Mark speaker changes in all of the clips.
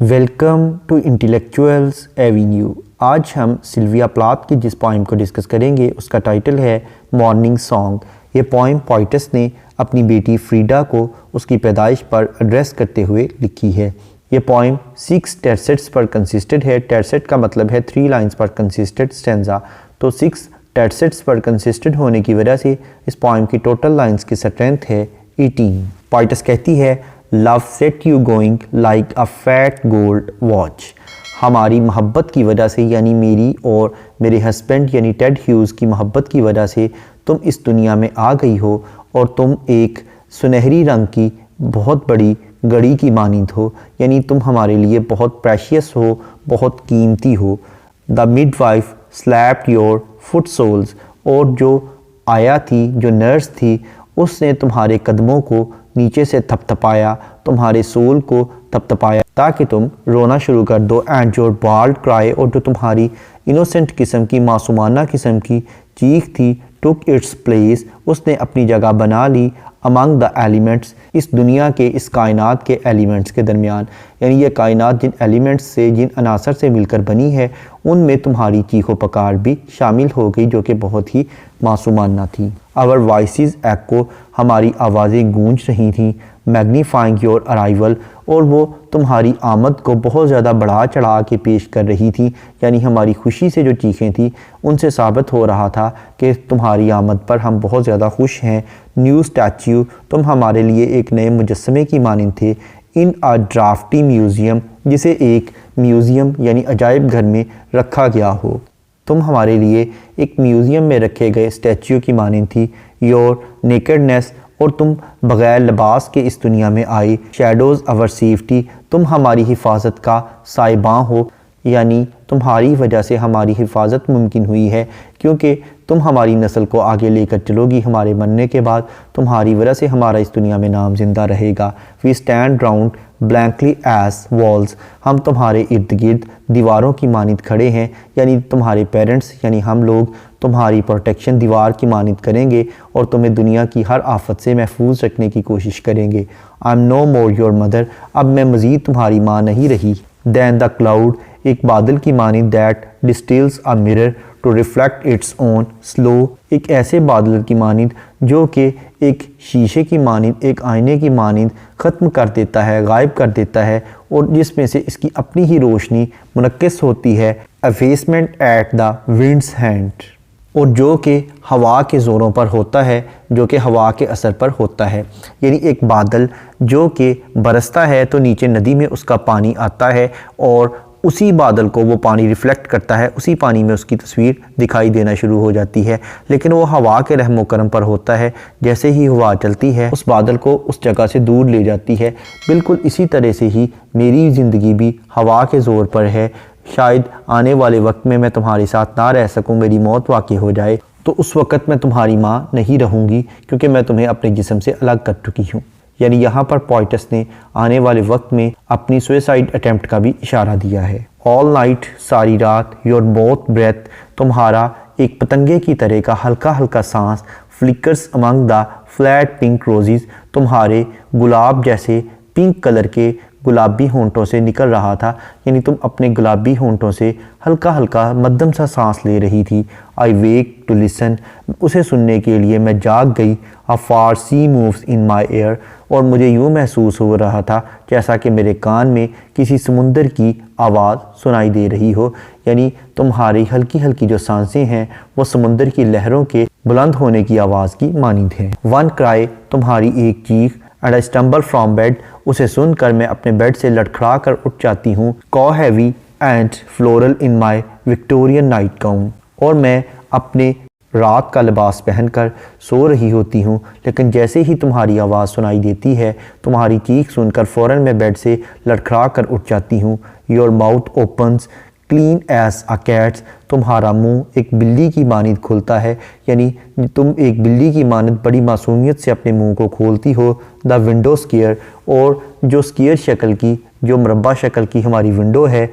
Speaker 1: Welcome to intellectuals Avenue. आज हम Sylvia Plath की जिस पोइम को डिस्कस करेंगे उसका टाइटल है मॉर्निंग सॉन्ग। ये पोइम पोइटस ने अपनी बेटी फ्रीडा को उसकी पैदाइश पर एड्रेस करते हुए लिखी है। ये पोइम 6 टेरसेट्स पर कंसिस्टेड है। टेरसेट का मतलब है 3 लाइंस पर कंसिस्टेड स्टैंजा। तो 6 टेरसेट्स पर कंसिस्टेड होने की वजह से इस पोइम की टोटल लाइंस की स्ट्रेंथ है 18। पोइटस कहती है love set you going like a fat gold watch. हमारी मोहब्बत की वजह से, यानी मेरी और मेरे हस्बैंड यानी टेड ह्यूज़ की मोहब्बत की वजह से तुम इस दुनिया में आ गई हो और तुम एक सुनहरी रंग की बहुत बड़ी घड़ी की मानिंद हो, यानी तुम हमारे लिए बहुत प्रेशियस हो, बहुत कीमती हो। The midwife slapped your foot soles. और जो आया थी, जो नर्स थी, उसने तुम्हारे कदमों को नीचे से थपथपाया, तुम्हारे सोल को थपथपाया ताकि तुम रोना शुरू कर दो। एंड योर बाल्ड क्राई, और जो तुम्हारी इनोसेंट किस्म की, मासूमाना किस्म की चीख थी, टुक इट्स प्लेस, उसने अपनी जगह बना ली अमंग द एलिमेंट्स, इस दुनिया के, इस कायनात के एलिमेंट्स के दरमियान। यानी ये कायनात जिन एलिमेंट्स से, जिन अनासर से मिलकर बनी है, उनमें तुम्हारी चीखो पकार भी शामिल हो गई जो कि बहुत ही मासूमाना थी। आवर वॉइसेस एक्को, हमारी आवाज़ें गूंज रही थीं, मैग्नीफाइंग योर अराइवल, और वो तुम्हारी आमद को बहुत ज़्यादा बढ़ा चढ़ा के पेश कर रही थी। यानी हमारी खुशी से जो चीखें थी उनसे साबित हो रहा था कि तुम्हारी आमद पर हम बहुत ज़्यादा खुश हैं। न्यू स्टैच्यू, तुम हमारे लिए एक नए मुजस्समे की मानिंद थे। इन अ ड्राफ्टी म्यूज़ियम, जिसे एक म्यूज़ियम यानी अजायब घर में रखा गया हो, तुम हमारे लिए एक म्यूज़ियम में रखे गए स्टैच्यू की मानिंद थी। योर नेकेडनेस, और तुम बग़ैर लिबास के इस दुनिया में आए। शैडोज़ अवर सेफ्टी, तुम हमारी हिफाजत का साइबां हो, यानी तुम्हारी वजह से हमारी हिफाजत मुमकिन हुई है, क्योंकि तुम हमारी नस्ल को आगे लेकर चलोगी। हमारे मरने के बाद तुम्हारी वजह से हमारा इस दुनिया में नाम ज़िंदा रहेगा। We stand round blankly as walls, हम तुम्हारे इर्द गिर्द दीवारों की मानिंद खड़े हैं, यानी तुम्हारे पेरेंट्स यानी हम लोग तुम्हारी प्रोटेक्शन दीवार की मानिंद करेंगे और तुम्हें दुनिया की हर आफत से महफूज रखने की कोशिश करेंगे। I am no more your mother, अब मैं मज़ीद तुम्हारी माँ नहीं रही। दैन द क्लाउड, एक बादल की मानिंद that distils a mirror to reflect its own slow, एक ऐसे बादल की मानिंद जो कि एक शीशे की मानिंद, एक आईने की मानिंद ख़त्म कर देता है, गायब कर देता है, और जिसमें से इसकी अपनी ही रोशनी मुनक्किस होती है। अफेसमेंट एट द विंड्स हैंड, और जो कि हवा के ज़ोरों पर होता है, जो कि हवा के असर पर होता है। यानी एक बादल जो कि बरसता है तो नीचे नदी में उसका पानी आता है और उसी बादल को वो पानी रिफ़्लेक्ट करता है, उसी पानी में उसकी तस्वीर दिखाई देना शुरू हो जाती है। लेकिन वो हवा के रहमो करम पर होता है, जैसे ही हवा चलती है उस बादल को उस जगह से दूर ले जाती है। बिल्कुल इसी तरह से ही मेरी ज़िंदगी भी हवा के ज़ोर पर है। शायद आने वाले वक्त में मैं तुम्हारे साथ ना रह सकूं, मेरी मौत वाक़ई हो जाए, तो उस वक़्त मैं तुम्हारी माँ नहीं रहूँगी, क्योंकि मैं तुम्हें अपने जिस्म से अलग कर चुकी हूँ। यानी यहाँ पर पोइटस ने आने वाले वक्त में अपनी सुसाइड अटेम्प्ट का भी इशारा दिया है। ऑल नाइट, सारी रात, योर बोथ ब्रेथ, तुम्हारा एक पतंगे की तरह का हल्का हल्का सांस, flickers among the flat pink roses, तुम्हारे गुलाब जैसे पिंक कलर के गुलाबी होंठों से निकल रहा था। यानी तुम अपने गुलाबी होंठों से हल्का हल्का मध्यम सा सांस ले रही थी। आई वेक टू लिसन, उसे सुनने के लिए मैं जाग गई। अ फार सी मूव्स इन माई एयर, और मुझे यूँ महसूस हो रहा था जैसा कि मेरे कान में किसी समुंदर की आवाज़ सुनाई दे रही हो। यानी तुम्हारी हल्की हल्की जो सांसें हैं वो समुंदर की लहरों के बुलंद होने की आवाज़ की मानिंद है। वन क्राई, तुम्हारी एक चीख। And I stumble from bed, उसे सुनकर मैं अपने बेड से लड़खड़ा कर उठ जाती हूँ। कॉ heavy and floral in my Victorian night gown, और मैं अपने रात का लिबास पहनकर सो रही होती हूँ। लेकिन जैसे ही तुम्हारी आवाज़ सुनाई देती है, तुम्हारी चीख सुनकर फ़ौरन मैं बेड से लड़खड़ा कर उठ जाती हूँ। Your mouth opens clean as a cat's, तुम्हारा मुंह एक बिल्ली की मानिंद खुलता है। यानी तुम एक बिल्ली की मानिंद बड़ी मासूमियत से अपने मुंह को खोलती हो। द विंडो स्केयर, और जो स्केयर शक्ल की, जो मुरब्बा शक्ल की हमारी विंडो है,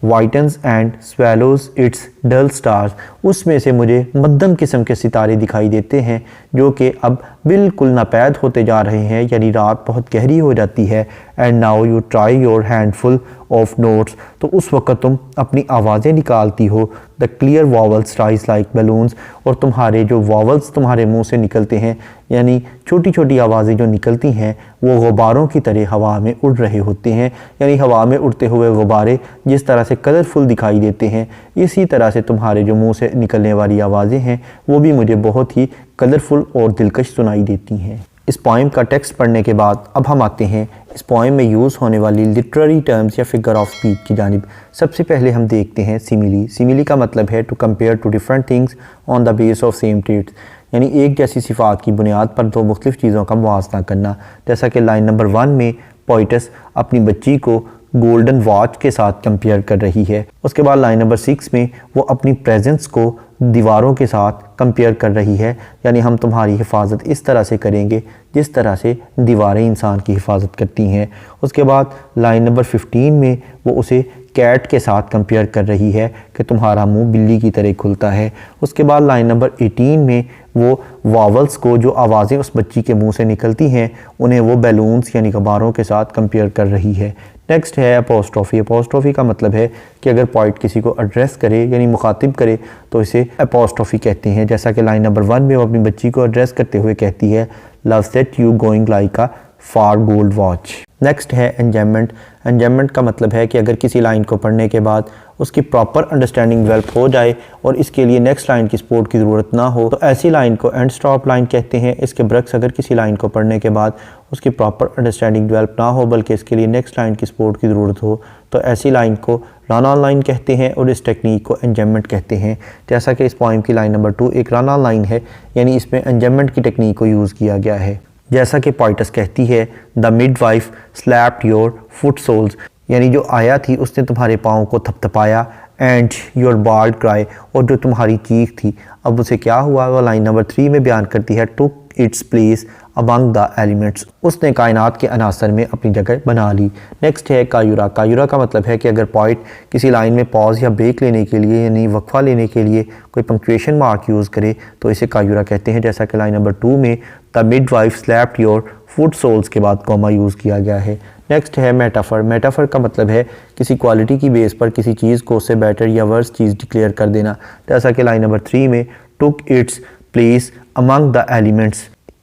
Speaker 1: whitens and swallows its dull stars, उसमें से मुझे मध्यम किस्म के सितारे दिखाई देते हैं जो कि अब बिल्कुल नापैद होते जा रहे हैं, यानी रात बहुत गहरी हो जाती है। And now you try your handful of notes, तो उस वक़्त तुम अपनी आवाज़ें निकालती हो। The clear vowels rise like balloons, और तुम्हारे जो वॉवल्स तुम्हारे मुंह से निकलते हैं, यानी छोटी छोटी आवाज़ें जो निकलती हैं, वो गुब्बारों की तरह हवा में उड़ रहे होते हैं। यानी हवा में उड़ते हुए गुब्बारे जिस तरह से कलरफुल दिखाई देते हैं, इसी तरह से तुम्हारे जो मुंह से निकलने वाली आवाज़ें हैं वो भी मुझे बहुत ही कलरफुल और दिलकश सुनाई देती हैं। इस पोइम का टेक्स्ट पढ़ने के बाद अब हम आते हैं इस पोइम में यूज़ होने वाली लिटरेरी टर्म्स या फिगर ऑफ स्पीच की जानिब। सबसे पहले हम देखते हैं सिमिली। सिमिली का मतलब है to compare two different things on the base of same traits, यानी एक जैसी सिफात की बुनियाद पर दो मुख्तलिफ चीज़ों का मुआवजा करना। जैसा कि लाइन नंबर 1 में पोइटस अपनी बच्ची को गोल्डन वॉच के साथ कंपेयर कर रही है। उसके बाद लाइन नंबर 6 में वो अपनी प्रेजेंस को दीवारों के साथ कंपेयर कर रही है, यानी हम तुम्हारी हिफाजत इस तरह से करेंगे जिस तरह से दीवारें इंसान की हिफाजत करती हैं। उसके बाद लाइन नंबर 15 में वो उसे कैट के साथ कंपेयर कर रही है कि तुम्हारा मुंह बिल्ली की तरह खुलता है। उसके बाद लाइन नंबर 18 में वो वावल्स को, जो आवाज़ें उस बच्ची के मुंह से निकलती हैं, उन्हें वो बैलून्स यानी गुब्बारों के साथ कंपेयर कर रही है। नेक्स्ट है अपोस्ट्रोफी। अपोस्ट्रोफी का मतलब है कि अगर पोइट किसी को एड्रेस करे यानी मुखातिब करे तो इसे अपोस्ट्रोफी कहते हैं। जैसा कि लाइन नंबर 1 में वो अपनी बच्ची को एड्रेस करते हुए कहती है, love set you going like a far gold watch. Next है एंजॉयमेंट। एंजॉयमेंट का मतलब है कि अगर किसी लाइन को पढ़ने के बाद उसकी प्रॉपर अंडरस्टैंडिंग डेवलप हो जाए और इसके लिए नेक्स्ट लाइन की सपोर्ट की ज़रूरत ना हो, तो ऐसी लाइन को एंड स्टॉप लाइन कहते हैं। इसके बरक्स अगर किसी लाइन को पढ़ने के बाद उसकी प्रॉपर अंडरस्टैंडिंग डेवलप ना हो बल्कि इसके लिए नेक्स्ट लाइन की सपोर्ट की ज़रूरत हो, तो ऐसी लाइन को रन ऑन लाइन कहते हैं और इस टेक्निक को एंजॉयमेंट कहते हैं। जैसा कि इस पोइम की लाइन नंबर 2 एक रन ऑन लाइन है, यानी इसमें एंजॉयमेंट की टेक्निक को यूज़ किया गया है। जैसा कि पोइटस कहती है, the midwife slapped your foot soles, यानी जो आया थी उसने तुम्हारे पाँव को थपथपाया। एंड योर बार्ड क्राई, और जो तुम्हारी चीख थी अब उसे क्या हुआ, वो लाइन नंबर 3 में बयान करती है, took its place among the elements, उसने कायनात के अनासर में अपनी जगह बना ली। नेक्स्ट है कायूरा। कायूरा का मतलब है कि अगर पोइट किसी लाइन में पॉज या ब्रेक लेने के लिए यानी वक्फा लेने के लिए कोई पंक्चुएशन मार्क यूज़ करे तो इसे कायूरा कहते हैं। जैसा कि लाइन नंबर 2 में the midwife slapped your foot soles के बाद कॉमा यूज़ किया गया है। नेक्स्ट है मेटाफर। मेटाफर का मतलब है किसी क्वालिटी की बेस पर किसी चीज़ को उससे बेटर या वर्स चीज़ डिक्लेयर कर देना। जैसा कि लाइन नंबर 3 में took its place among the elements,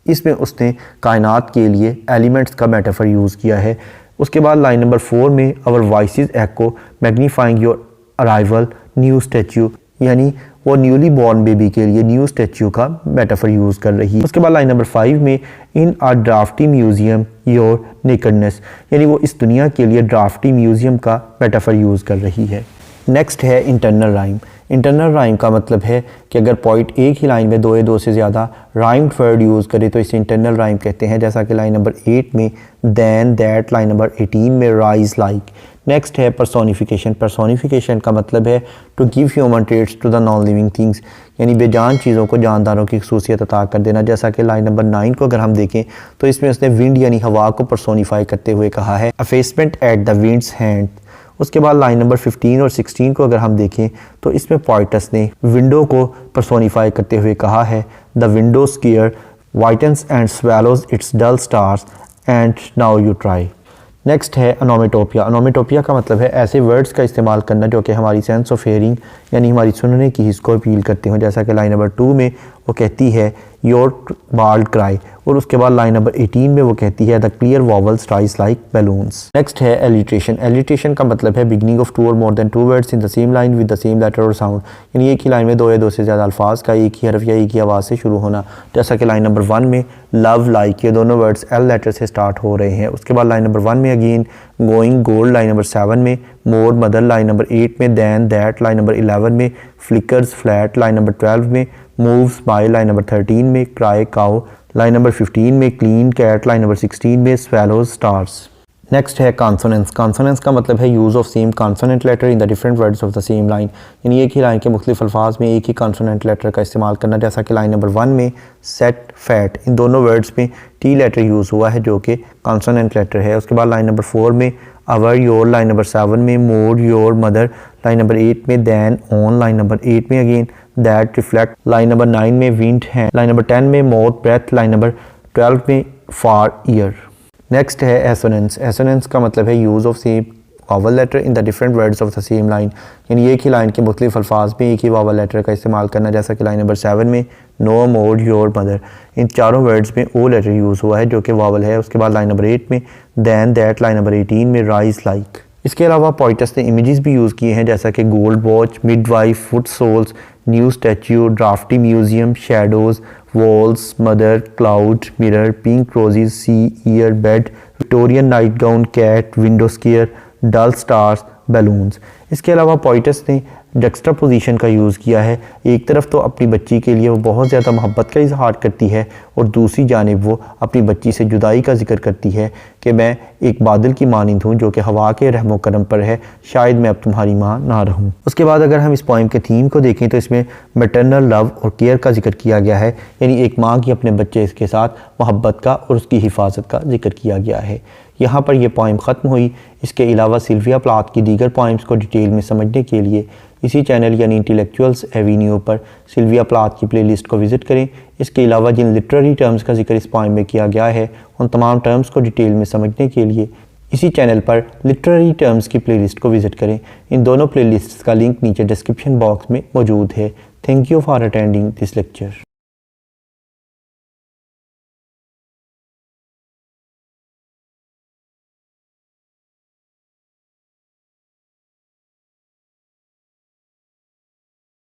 Speaker 1: इसमें उसने कायनात के लिए एलिमेंट्स का मेटाफर यूज़ किया है। उसके बाद लाइन नंबर 4 में our voices echo magnifying your arrival new statue, यानी वो न्यूली बॉर्न बेबी के लिए न्यू स्टैच्यू का मेटाफर यूज़ कर रही है। उसके बाद लाइन नंबर 5 में in a drafty museum your nakedness, यानी वो इस दुनिया के लिए ड्राफ्टी म्यूजियम का मेटाफर यूज़ कर रही है। नेक्स्ट है इंटरनल राइम। इंटरनल राइम का मतलब है कि अगर पोइट एक ही लाइन में दो या दो से ज़्यादा राइम्ड वर्ड यूज़ करे तो इसे इंटरनल राइम कहते हैं। जैसा कि लाइन नंबर 8 में दैन दैट, लाइन नंबर 18 में राइज लाइक। नेक्स्ट है पर्सोनिफिकेशन। पर्सोनिफिकेशन का मतलब है to give human traits to the non living things, यानी बेजान चीज़ों को जानदारों की खसूसियत अता कर देना। जैसा कि लाइन नंबर 9 को अगर हम देखें तो इसमें उसने विंड यानी हवा को पर्सोनीफाई करते हुए कहा है, अफेसमेंट एट द विंड्स हैंड। उसके बाद लाइन नंबर 15 और 16 को अगर हम देखें तो इसमें पोइटस ने विंडो को पर्सोनीफाई करते हुए कहा है, the window square whitens and swallows its dull stars and now you try. Next है अनोमेटोपिया। अनोमेटोपिया का मतलब है ऐसे वर्ड्स का इस्तेमाल करना जो कि हमारी सेंस ऑफ हेयरिंग यानी हमारी सुनने की हिस्स को अपील करते हो। जैसा कि लाइन नंबर 2 में वो कहती है योर बार्ड क्राई, और उसके बाद लाइन नंबर 18 में वो कहती है the clear vowels rise like balloons. Next है एलिट्रेशन। एलिट्रेशन का मतलब है बिगनिंग ऑफ 2 और more than 2 words in the same line with the same letter और साउंड, यानी एक ही लाइन में दो या दो से ज़्यादा अल्फाज का एक ही हरफ या एक ही आवाज़ से शुरू होना। जैसा कि लाइन नंबर 1 में लव लाइक, ये दोनों वर्ड्स एल लेटर से स्टार्ट हो रहे हैं। उसके बाद लाइन नंबर 1 में again going gold, line number 7 में मोर मदर, लाइन नंबर 8 में दैन दैट, लाइन नंबर 11 में फ्लिकर्स फ्लैट, लाइन नंबर 12 में मूव स्माइल, लाइन नंबर 13 में क्राई काउ, लाइन नंबर 15 में क्लीन कैट, लाइन नंबर 16 में स्वेलोज स्टार्स। नेक्स्ट है consonance. Consonance का मतलब है use of same consonant letter in the different words of the same line, यानी एक ही लाइन के मुख्तलिफ अल्फाज में एक ही कॉन्सोनेंट लेटर का इस्तेमाल करना। जैसा कि लाइन नंबर 1 में सेट फैट, इन दोनों वर्ड्स में टी लेटर यूज़ हुआ है जो कि कॉन्सोनेंट लेटर है। उसके बाद लाइन नंबर 4 में आवर योर, लाइन नंबर 7 में मोर योर मदर, लाइन नंबर 8 में दैन ऑन, लाइन नंबर 8 में again that reflect, line number 9 में विंड है, लाइन नंबर 10 में माउथ ब्रेथ, लाइन नंबर 12 में फार ईयर। नेक्स्ट है एसोनेंस। एसोनेंस का मतलब है use of same vowel letter in the different words of the same line, यानी एक ही लाइन के मुख्तलिफ अल्फाज में एक ही वावल लेटर का इस्तेमाल करना, जैसा कि लाइन नंबर 7 में नो मोर योर मदर, इन चारों वर्ड्स में ओ लेटर यूज़ हुआ है जो कि वावल है। उसके बाद लाइन नंबर 8 में दैन दैट, लाइन नंबर 18 में राइज लाइक। इसके अलावा पोइटस ने इमेजेस भी यूज़ किए हैं जैसा कि gold watch, midwife, foot soles, new statue, draughty museum, shadows, walls, mother, cloud, mirror, pink roses, sea, ear, bed, Victorian nightgown, cat, window square, dull stars, balloons. इसके अलावा poet's ने जक्स्टापोजिशन का use किया है। एक तरफ तो अपनी बच्ची के लिए वो बहुत ज़्यादा मोहब्बत का इजहार करती है और दूसरी जानिब वो अपनी बच्ची से जुदाई का जिक्र करती है कि मैं एक बादल की मानिंद हूँ जो कि हवा के रहमो करम पर है, शायद मैं अब तुम्हारी माँ ना रहूँ। उसके बाद अगर हम इस पोइम के थीम को देखें तो इसमें मैटरनल लव और केयर का जिक्र किया गया है, यानी एक माँ की अपने बच्चे के साथ मोहब्बत का और उसकी हिफाजत का जिक्र किया गया है। यहाँ पर यह पोइम ख़त्म हुई। इसके अलावा सिल्विया प्लाथ की दीगर पोइम्स को डिटेल में समझने के लिए इसी चैनल यानी इंटेलेक्चुअल्स एवेन्यू पर सिल्विया प्लाथ की प्लेलिस्ट को विज़िट करें। इसके अलावा जिन लिटरेरी टर्म्स का जिक्र इस पोइम में किया गया है उन तमाम टर्म्स को डिटेल में समझने के लिए इसी चैनल पर लिटरेरी टर्म्स की प्लेलिस्ट को विज़िट करें। इन दोनों प्लेलिस्ट्स का लिंक नीचे डिस्क्रिप्शन बॉक्स में मौजूद है। Thank you for attending this lecture.